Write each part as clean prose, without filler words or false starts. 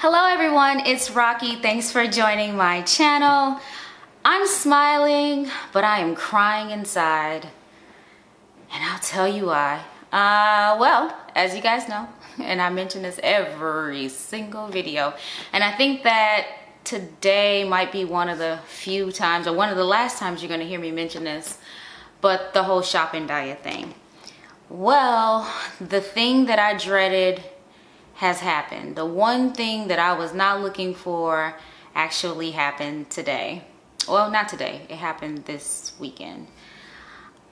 Hello everyone, it's Rocky. Thanks for joining my channel. I'm smiling, but I am crying inside. And I'll tell you why. Well, as you guys know, and I mention this every single video, and I think that today might be one of the few times, or one of the last times you're gonna hear me mention this, but the whole shopping diet thing. Well, the thing that I dreaded has happened. The one thing that I was not looking for actually happened today. Well, not today, it happened this weekend.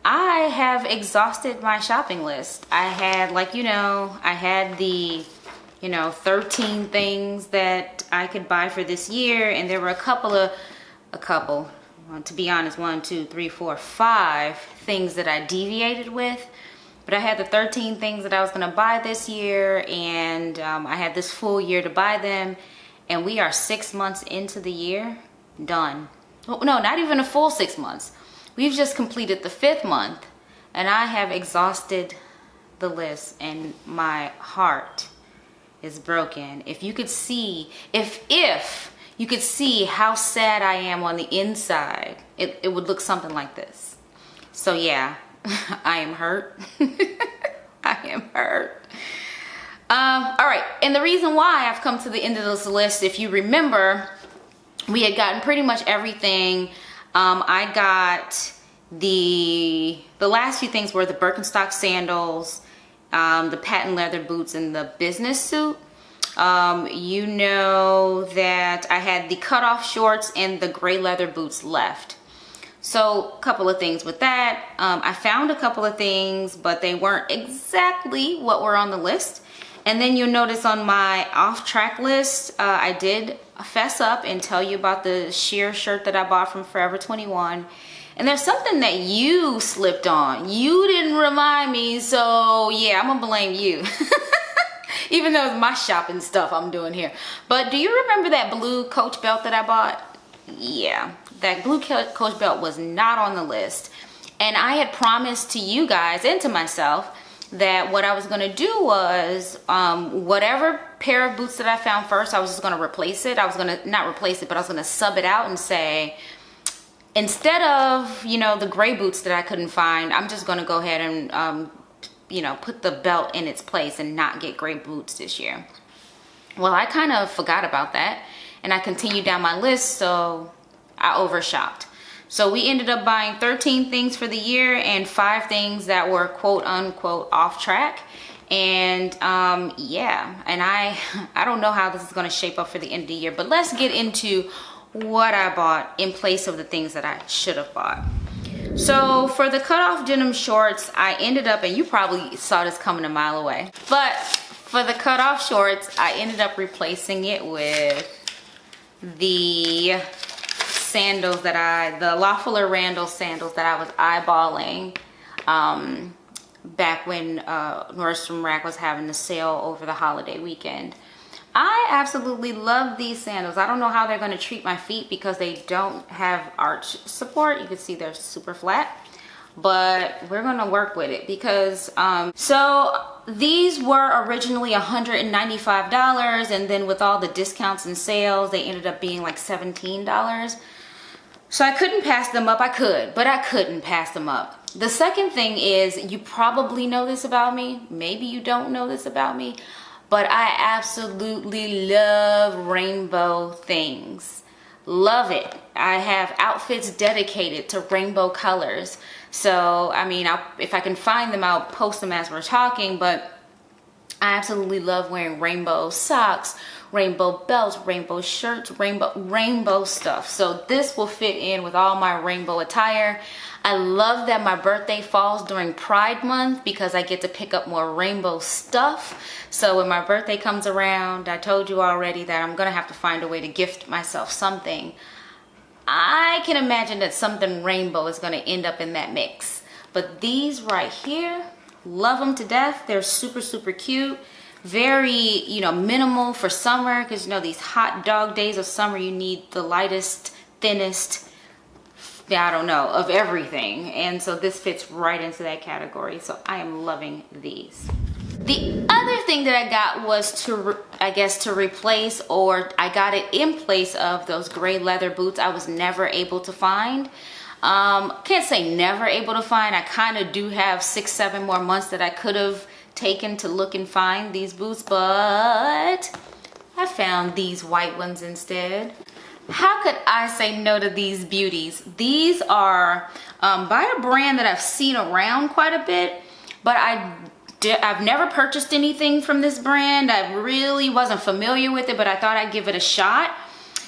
I have exhausted my shopping list. I had, I had the 13 things that I could buy for this year, and there were a couple, to be honest, 1, 2, 3, 4, 5 things that I deviated with. But I had the 13 things that I was gonna buy this year, and I had this full year to buy them, and we are 6 months into the year, done. Oh, no, not even a full 6 months. We've just completed the 5th month, and I have exhausted the list, and my heart is broken. If you could see, if you could see how sad I am on the inside, it would look something like this. So yeah, I am hurt. I am hurt. All right, and the reason why I've come to the end of this list, if you remember, we had gotten pretty much everything. I got the last few things were the Birkenstock sandals, the patent leather boots, and the business suit. You know that I had the cutoff shorts and the gray leather boots left. So a couple of things with that. I found a couple of things, but they weren't exactly what were on the list. And then you'll notice on my off-track list, I did fess up and tell you about the sheer shirt that I bought from Forever 21. And there's something that you slipped on. You didn't remind me, so yeah, I'm gonna blame you. Even though it's my shopping stuff I'm doing here. But do you remember that blue Coach belt that I bought? Yeah, that blue Coach belt was not on the list. And I had promised to you guys and to myself that what I was gonna do was, whatever pair of boots that I found first, I was just gonna replace it. I was gonna, not replace it, but I was gonna sub it out and say, instead of, the gray boots that I couldn't find, I'm just gonna go ahead and, put the belt in its place and not get gray boots this year. Well, I kind of forgot about that, and I continued down my list, so I overshopped. So we ended up buying 13 things for the year and 5 things that were quote unquote off track. And yeah, and I don't know how this is gonna shape up for the end of the year, but let's get into what I bought in place of the things that I should have bought. So for the cutoff denim shorts, I ended up, and you probably saw this coming a mile away, but for the cutoff shorts, I ended up replacing it with the sandals that the Lawful Randall sandals that I was eyeballing back when Nordstrom Rack was having the sale over the holiday weekend. I absolutely love these sandals. I don't know how they're going to treat my feet because they don't have arch support. You can see they're super flat, but we're going to work with it because so these were originally $195, and then with all the discounts and sales they ended up being like $17. So I couldn't pass them up. I could, but I couldn't pass them up. The second thing is, you probably know this about me, maybe you don't know this about me, but I absolutely love rainbow things. Love it. I have outfits dedicated to rainbow colors. So, I mean, if I can find them, I'll post them as we're talking, but I absolutely love wearing rainbow socks, rainbow belts, rainbow shirts, rainbow stuff. So this will fit in with all my rainbow attire. I love that my birthday falls during Pride Month because I get to pick up more rainbow stuff. So when my birthday comes around, I told you already that I'm gonna have to find a way to gift myself something. I can imagine that something rainbow is gonna end up in that mix. But these right here, love them to death. They're super, super cute. Very, minimal for summer, because these hot dog days of summer, you need the lightest, thinnest, I don't know, of everything. And so this fits right into that category. So I am loving these. The other thing that I got was to replace, or I got it in place of those gray leather boots I was never able to find. Can't say never able to find. I kind of do have 6-7 more months that I could have taken to look and find these boots, but I found these white ones instead. How could I say no to these beauties? These are by a brand that I've seen around quite a bit, but I've never purchased anything from this brand. I really wasn't familiar with it, but I thought I'd give it a shot.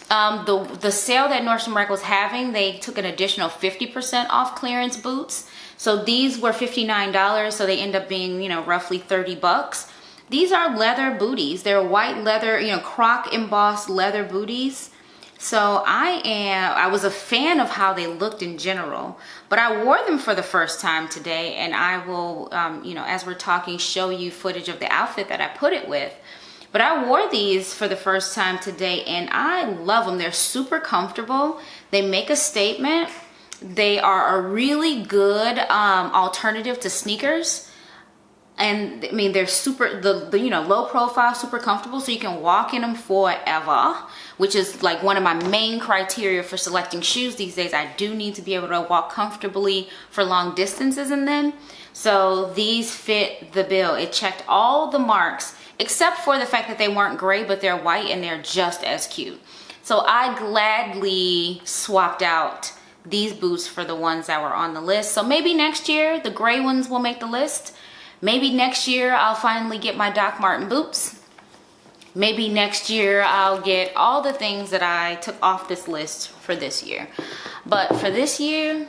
The sale that Nordstrom Rack was having, they took an additional 50% off clearance boots. So these were $59, so they end up being, you know, roughly 30 bucks. These are leather booties. They're white leather, you know, croc embossed leather booties. So I was a fan of how they looked in general, but I wore them for the first time today, and I will, you know, as we're talking, show you footage of the outfit that I put it with. But I wore these for the first time today, and I love them. They're super comfortable. They make a statement. They are a really good alternative to sneakers. And I mean, they're super, the you know, low profile, super comfortable, so you can walk in them forever, which is like one of my main criteria for selecting shoes these days. I do need to be able to walk comfortably for long distances in them. So these fit the bill. It checked all the marks, except for the fact that they weren't gray, but they're white and they're just as cute. So I gladly swapped out these boots for the ones that were on the list. So maybe next year, the gray ones will make the list. Maybe next year I'll finally get my Doc Marten boots. Maybe next year I'll get all the things that I took off this list for this year. But for this year,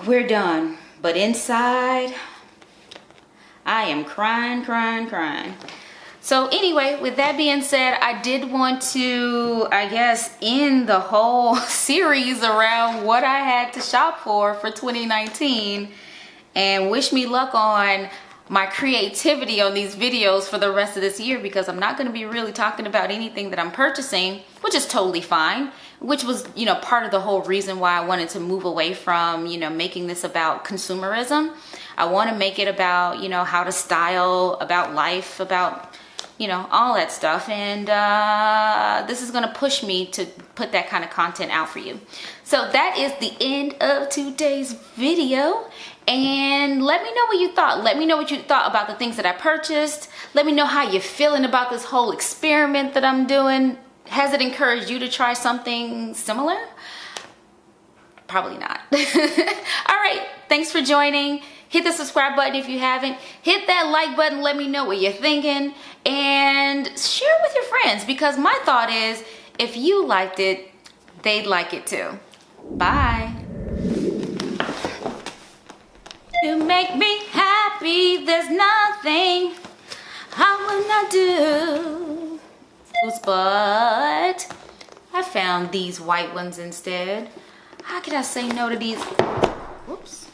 we're done. But inside, I am crying, crying, crying. So anyway, with that being said, I did want to, I guess, end the whole series around what I had to shop for 2019. And wish me luck on my creativity on these videos for the rest of this year, because I'm not going to be really talking about anything that I'm purchasing, which is totally fine, which was, you know, part of the whole reason why I wanted to move away from, you know, making this about consumerism. I want to make it about, you know, how to style, about life, about, you know, all that stuff. And this is going to push me to put that kind of content out for you. So that is the end of today's video. And let me know what you thought. Let me know what you thought about the things that I purchased. Let me know how you're feeling about this whole experiment that I'm doing. Has it encouraged you to try something similar? Probably not. All right, thanks for joining. Hit the subscribe button if you haven't. Hit that like button. Let me know what you're thinking. And share it with your friends, because my thought is, if you liked it, they'd like it too. Bye. You make me happy, there's nothing I will not do. But I found these white ones instead. How could I say no to these? Whoops.